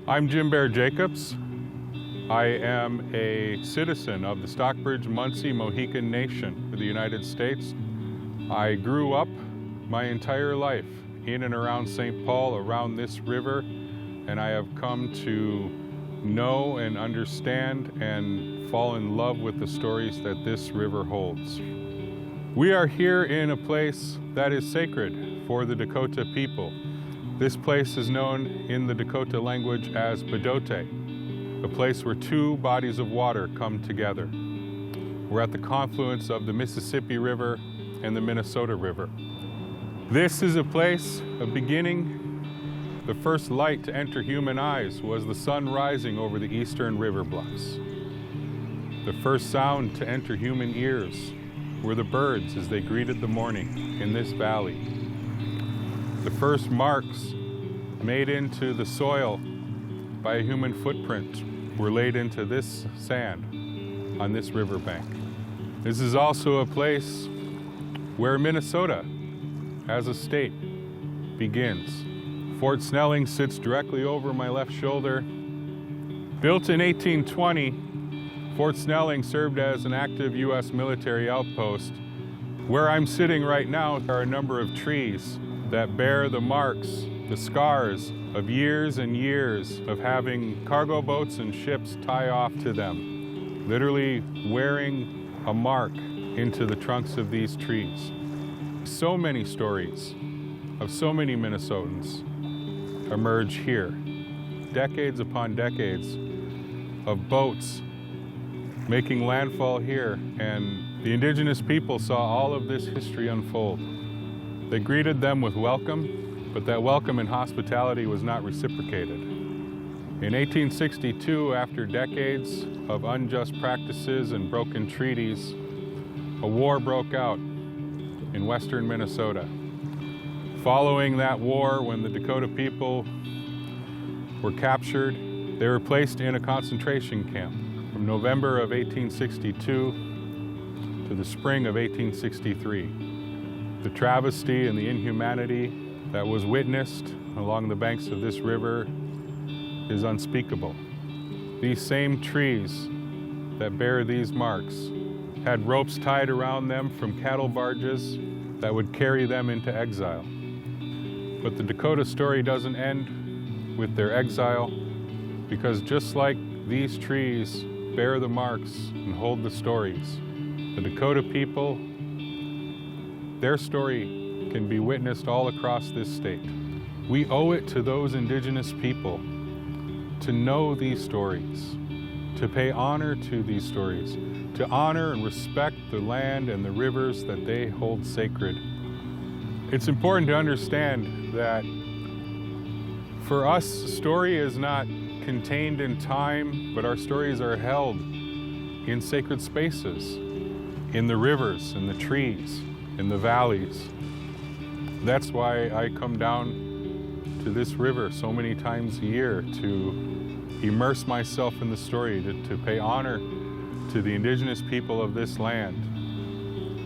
I'm Jim Bear Jacobs. I am a citizen of the Stockbridge Munsee Mohican Nation of the United States. I grew up my entire life in and around St. Paul, around this river, and I have come to know and understand and fall in love with the stories that this river holds. We are here in a place that is sacred for the Dakota people. This place is known in the Dakota language as Bdote, a place where two bodies of water come together. We're at the confluence of the Mississippi River and the Minnesota River. This is a place of beginning. The first light to enter human eyes was the sun rising over the eastern river bluffs. The first sound to enter human ears were the birds as they greeted the morning in this valley. The first marks made into the soil by a human footprint were laid into this sand on this riverbank. This is also a place where Minnesota, as a state, begins. Fort Snelling sits directly over my left shoulder. Built in 1820, Fort Snelling served as an active U.S. military outpost. Where I'm sitting right now are a number of trees that bear the marks, the scars of years and years of having cargo boats and ships tie off to them, literally wearing a mark into the trunks of these trees. So many stories of so many Minnesotans emerge here. Decades upon decades of boats making landfall here, and the indigenous people saw all of this history unfold. They greeted them with welcome, but that welcome and hospitality was not reciprocated. In 1862, after decades of unjust practices and broken treaties, a war broke out in western Minnesota. Following that war, when the Dakota people were captured, they were placed in a concentration camp from November of 1862 to the spring of 1863. The travesty and the inhumanity that was witnessed along the banks of this river is unspeakable. These same trees that bear these marks had ropes tied around them from cattle barges that would carry them into exile. But the Dakota story doesn't end with their exile, because just like these trees bear the marks and hold the stories, the Dakota people, their story can be witnessed all across this state. We owe it to those indigenous people to know these stories, to pay honor to these stories, to honor and respect the land and the rivers that they hold sacred. It's important to understand that for us, story is not contained in time, but our stories are held in sacred spaces, in the rivers, in the trees, in the valleys. That's why I come down to this river so many times a year to immerse myself in the story, to pay honor to the indigenous people of this land.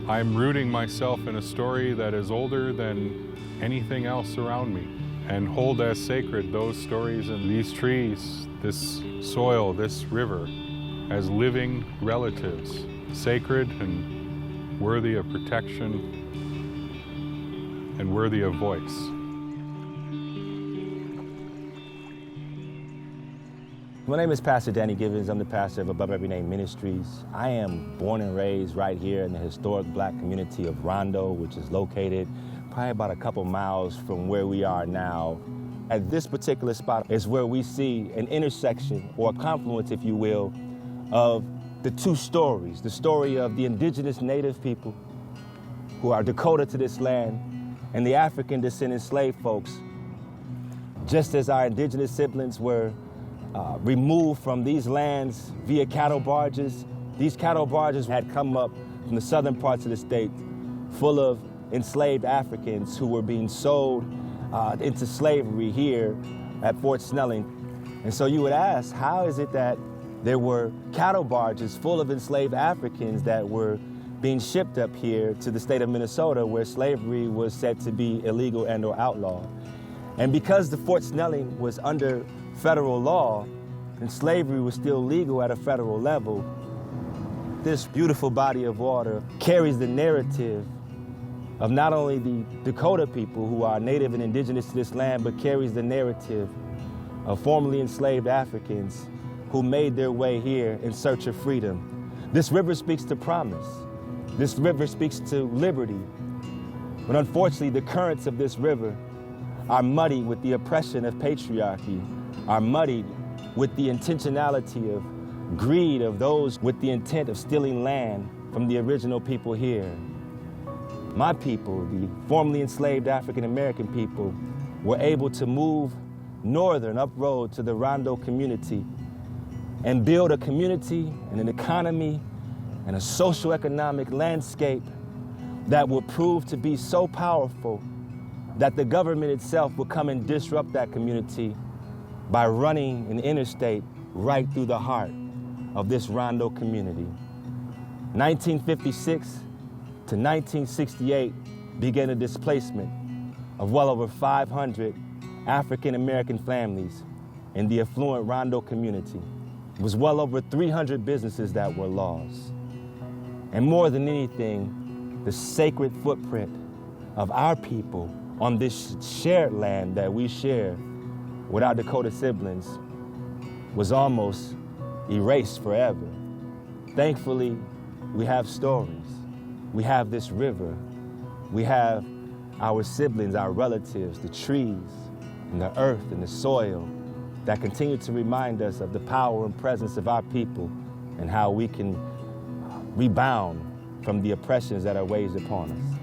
I'm rooting myself in a story that is older than anything else around me, and hold as sacred those stories and these trees, this soil, this river, as living relatives, sacred and worthy of protection and worthy of voice. My name is Pastor Danny Givens. I'm the pastor of Above Every Name Ministries. I am born and raised right here in the historic Black community of Rondo, which is located probably about a couple miles from where we are now. At this particular spot is where we see an intersection, or a confluence, if you will, of the two stories. The story of the indigenous native people who are Dakota to this land, and the African descendant slave folks. Just as our indigenous siblings were removed from these lands via cattle barges, these cattle barges had come up from the southern parts of the state full of enslaved Africans who were being sold into slavery here at Fort Snelling. And so you would ask, how is it that there were cattle barges full of enslaved Africans that were being shipped up here to the state of Minnesota, where slavery was said to be illegal and or outlawed? And because the Fort Snelling was under federal law and slavery was still legal at a federal level, this beautiful body of water carries the narrative of not only the Dakota people who are native and indigenous to this land, but carries the narrative of formerly enslaved Africans who made their way here in search of freedom. This river speaks to promise. This river speaks to liberty. But unfortunately, the currents of this river are muddied with the oppression of patriarchy, are muddied with the intentionality of greed of those with the intent of stealing land from the original people here. My people, the formerly enslaved African American people, were able to move northern up road to the Rondo community and build a community and an economy and a socio-economic landscape that will prove to be so powerful that the government itself will come and disrupt that community by running an interstate right through the heart of this Rondo community. 1956 to 1968 began a displacement of well over 500 African American families in the affluent Rondo community. It was well over 300 businesses that were lost. And more than anything, the sacred footprint of our people on this shared land that we share with our Dakota siblings was almost erased forever. Thankfully, we have stories. We have this river. We have our siblings, our relatives, the trees, and the earth and the soil that continue to remind us of the power and presence of our people and how we can rebound from the oppressions that are waged upon us.